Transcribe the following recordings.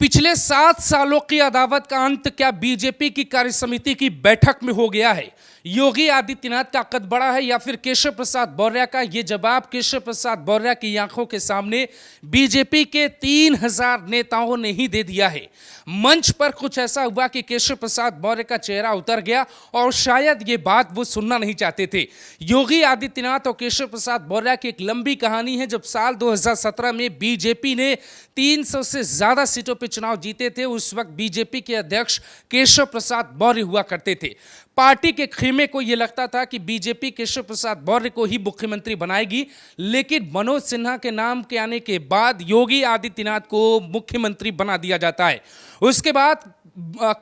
पिछले 7 सालों की अदावत का अंत क्या बीजेपी की कार्यसमिति की बैठक में हो गया है? योगी आदित्यनाथ का कद बड़ा है या फिर केशव प्रसाद मौर्य का? ये जवाब केशव प्रसाद मौर्य की आंखों के सामने बीजेपी के 3000 नेताओं ने ही दे दिया है। मंच पर कुछ ऐसा हुआ कि केशव प्रसाद मौर्य का चेहरा उतर गया और शायद ये बात वो सुनना नहीं चाहते थे। योगी आदित्यनाथ और केशव प्रसाद मौर्य की एक लंबी कहानी है। जब साल 2017 में बीजेपी ने 300 से ज्यादा सीटों पर चुनाव जीते थे, उस वक्त बीजेपी के अध्यक्ष केशव प्रसाद मौर्य हुआ करते थे। पार्टी के खेमे को यह लगता था कि बीजेपी केशव प्रसाद मौर्य को ही मुख्यमंत्री बनाएगी, लेकिन मनोज सिन्हा के नाम के आने के बाद योगी आदित्यनाथ को मुख्यमंत्री बना दिया जाता है। उसके बाद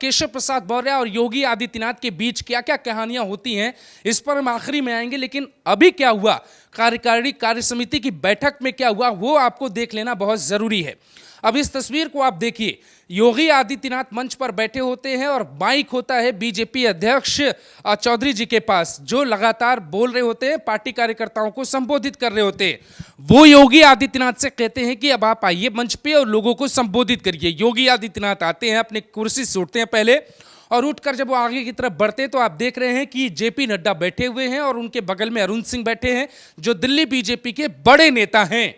केशव प्रसाद मौर्य और योगी आदित्यनाथ के बीच क्या क्या कहानियां होती हैं, इस पर हम आखिरी में आएंगे। लेकिन अभी क्या हुआ, कार्यकारिणी कार्यसमिति की बैठक में क्या हुआ, वो आपको देख लेना बहुत जरूरी है। अब इस तस्वीर को आप देखिए, योगी आदित्यनाथ मंच पर बैठे होते हैं और माइक होता है बीजेपी अध्यक्ष चौधरी जी के पास, जो लगातार बोल रहे होते हैं, पार्टी कार्यकर्ताओं को संबोधित कर रहे होते हैं। वो योगी आदित्यनाथ से कहते हैं कि अब आप आइए मंच पे और लोगों को संबोधित करिए। योगी आदित्यनाथ आते हैं, अपनी कुर्सी से उठते हैं पहले, और उठकर जब वो आगे की तरफ बढ़ते हैं तो आप देख रहे हैं कि जेपी नड्डा बैठे हुए हैं और उनके बगल में अरुण सिंह बैठे हैं, जो दिल्ली बीजेपी के बड़े नेता हैं।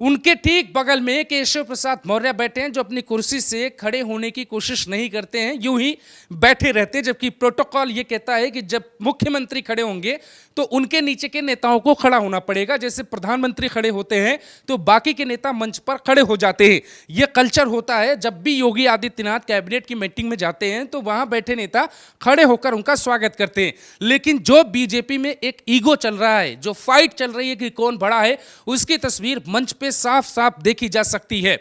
उनके ठीक बगल में केशव प्रसाद मौर्य बैठे हैं, जो अपनी कुर्सी से खड़े होने की कोशिश नहीं करते हैं, यूं ही बैठे रहते हैं। जबकि प्रोटोकॉल ये कहता है कि जब मुख्यमंत्री खड़े होंगे तो उनके नीचे के नेताओं को खड़ा होना पड़ेगा। जैसे प्रधानमंत्री खड़े होते हैं तो बाकी के नेता मंच पर खड़े हो जाते हैं। यह कल्चर होता है। जब भी योगी आदित्यनाथ कैबिनेट की मीटिंग में जाते हैं तो वहां बैठे नेता खड़े होकर उनका स्वागत करते हैं। लेकिन जो बीजेपी में एक ईगो चल रहा है, जो फाइट चल रही है कि कौन बड़ा है, उसकी तस्वीर मंच पे साफ साफ देखी जा सकती है।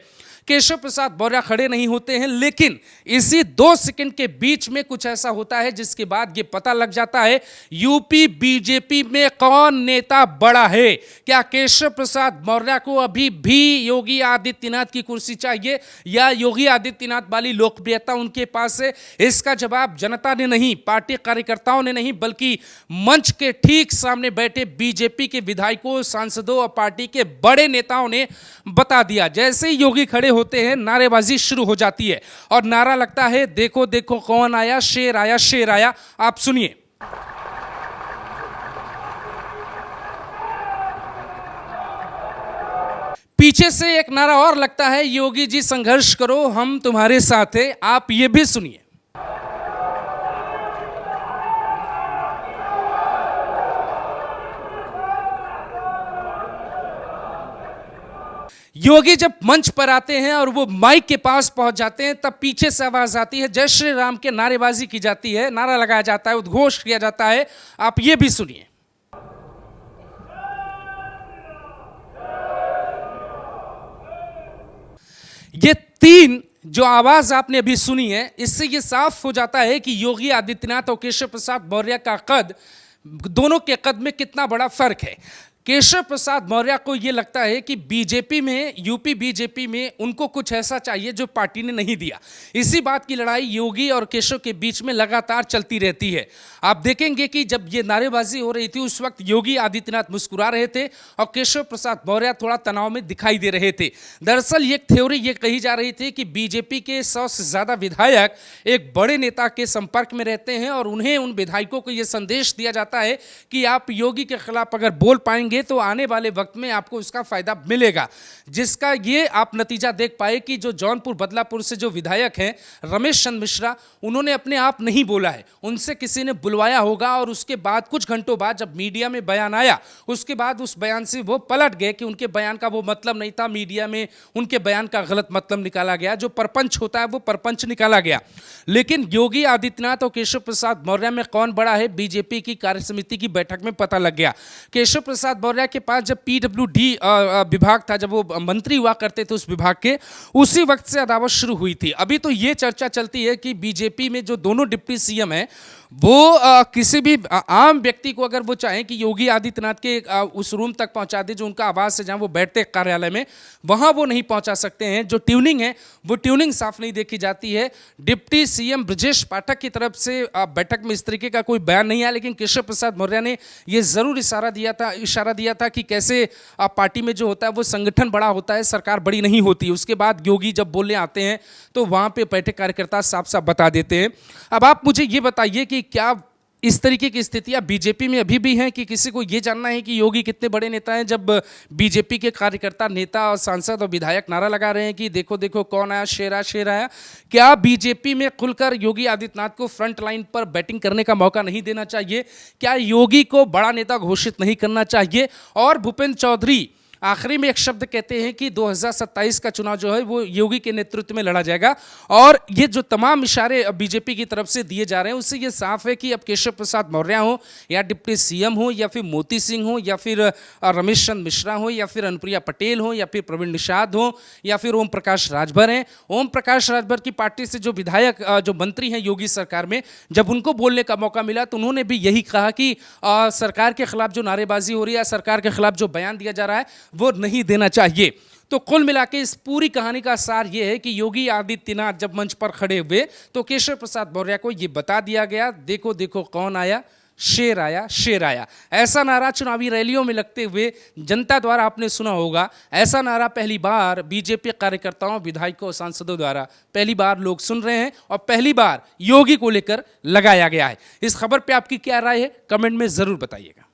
केशव प्रसाद मौर्य खड़े नहीं होते हैं, लेकिन इसी 2 सेकंड के बीच में कुछ ऐसा होता है जिसके बाद ये पता लग जाता है यूपी बीजेपी में कौन नेता बड़ा है। क्या केशव प्रसाद मौर्य को अभी भी योगी आदित्यनाथ की कुर्सी चाहिए या योगी आदित्यनाथ वाली लोकप्रियता उनके पास है? इसका जवाब जनता ने नहीं, पार्टी कार्यकर्ताओं ने नहीं, बल्कि मंच के ठीक सामने बैठे बीजेपी के विधायकों, सांसदों और पार्टी के बड़े नेताओं ने बता दिया। जैसे ही योगी खड़े होते हैं, नारेबाजी शुरू हो जाती है और नारा लगता है, देखो देखो कौन आया, शेर आया, शेर आया। आप सुनिए। पीछे से एक नारा और लगता है, योगी जी संघर्ष करो, हम तुम्हारे साथ हैं। आप ये भी सुनिए। योगी जब मंच पर आते हैं और वो माइक के पास पहुंच जाते हैं, तब पीछे से आवाज आती है, जय श्री राम के नारेबाजी की जाती है, नारा लगाया जाता है, उद्घोष किया जाता है। आप ये भी सुनिए। ये 3 जो आवाज आपने अभी सुनी है, इससे ये साफ हो जाता है कि योगी आदित्यनाथ और केशव प्रसाद मौर्य का कद, दोनों के कद में कितना बड़ा फर्क है। केशव प्रसाद मौर्य को यह लगता है कि बीजेपी में, यूपी बीजेपी में उनको कुछ ऐसा चाहिए जो पार्टी ने नहीं दिया। इसी बात की लड़ाई योगी और केशव के बीच में लगातार चलती रहती है। आप देखेंगे कि जब ये नारेबाजी हो रही थी, उस वक्त योगी आदित्यनाथ मुस्कुरा रहे थे और केशव प्रसाद मौर्य थोड़ा तनाव में दिखाई दे रहे थे। दरअसल ये थ्योरी ये कही जा रही थी कि बीजेपी के 100 से ज्यादा विधायक एक बड़े नेता के संपर्क में रहते हैं और उन्हें, उन विधायकों को यह संदेश दिया जाता है कि आप योगी के खिलाफ अगर बोल पाएंगे तो आने वाले वक्त में आपको उसका फायदा मिलेगा। जिसका ये आप नतीजा देख पाए कि जो जौनपुर बदलापुर से जो विधायक हैं रमेश चंद्र मिश्रा, उन्होंने अपने आप नहीं बोला है, उनसे किसी ने बुलवाया होगा और उसके बाद कुछ घंटों बाद जब मीडिया में बयान आया, उसके बाद उस बयान से वो पलट गए कि उनके बयान का वो मतलब नहीं था। मीडिया में उनके बयान का गलत मतलब निकाला गया, जो परपंच होता है वो परपंच निकाला गया। लेकिन योगी आदित्यनाथ और केशव प्रसाद मौर्य में कौन बड़ा है, बीजेपी की कार्यसमिति की बैठक में पता लग गया। केशव प्रसाद मौर्य के पास जब पीडब्ल्यूडी विभाग था, जब वो मंत्री हुआ करते थे उस विभाग के, उसी वक्त से अदावत शुरू हुई थी। अभी तो ये चर्चा चलती है कि बीजेपी में जो दोनों डिप्टी सीएम हैं, वो किसी भी आम व्यक्ति को अगर वो चाहें कि योगी आदित्यनाथ के उस रूम तक पहुंचा दे जो उनका आवास है, जहां वो बैठते कार्यालय में, वहां वो नहीं पहुंचा सकते हैं। जो ट्यूनिंग है वो ट्यूनिंग साफ नहीं देखी जाती है। डिप्टी सीएम ब्रजेश पाठक की तरफ से बैठक में इस तरीके का कोई बयान नहीं आया, लेकिन केशव प्रसाद मौर्य ने यह जरूर इशारा इशारा दिया था कि कैसे पार्टी में जो होता है वो संगठन बड़ा होता है, सरकार बड़ी नहीं होती। उसके बाद योगी जब बोलने आते हैं तो वहाँ पे बैठे कार्यकर्ता साफ साफ बता देते हैं। अब आप मुझे ये बताइए कि क्या इस तरीके की स्थितियां बीजेपी में अभी भी हैं कि किसी को ये जानना है कि योगी कितने बड़े नेता हैं, जब बीजेपी के कार्यकर्ता, नेता और सांसद और विधायक नारा लगा रहे हैं कि देखो देखो कौन आया, शेर आया, शेर आया। क्या बीजेपी में खुलकर योगी आदित्यनाथ को फ्रंट लाइन पर बैटिंग करने का मौका नहीं देना चाहिए? क्या योगी को बड़ा नेता घोषित नहीं करना चाहिए? और भूपेंद्र चौधरी आखिरी में एक शब्द कहते हैं कि 2027 का चुनाव जो है वो योगी के नेतृत्व में लड़ा जाएगा। और ये जो तमाम इशारे बीजेपी की तरफ से दिए जा रहे हैं उससे ये साफ है कि अब केशव प्रसाद मौर्य हो या डिप्टी सीएम हो या फिर मोती सिंह हो या फिर रमेश चंद्र मिश्रा हो या फिर अनुप्रिया पटेल हो या फिर प्रवीण निषाद हो या फिर ओम प्रकाश राजभर हैं, ओम प्रकाश राजभर की पार्टी से जो विधायक, जो मंत्री हैं योगी सरकार में, जब उनको बोलने का मौका मिला तो उन्होंने भी यही कहा कि सरकार के खिलाफ जो नारेबाजी हो रही है, सरकार के खिलाफ जो बयान दिया जा रहा है वो नहीं देना चाहिए। तो कुल मिला के इस पूरी कहानी का सार यह है कि योगी आदित्यनाथ जब मंच पर खड़े हुए तो केशव प्रसाद मौर्य को यह बता दिया गया, देखो देखो कौन आया, शेर आया, शेर आया। ऐसा नारा चुनावी रैलियों में लगते हुए जनता द्वारा आपने सुना होगा। ऐसा नारा पहली बार बीजेपी कार्यकर्ताओं, विधायकों और सांसदों द्वारा पहली बार लोग सुन रहे हैं और पहली बार योगी को लेकर लगाया गया है। इस खबर पे आपकी क्या राय है, कमेंट में जरूर बताइएगा।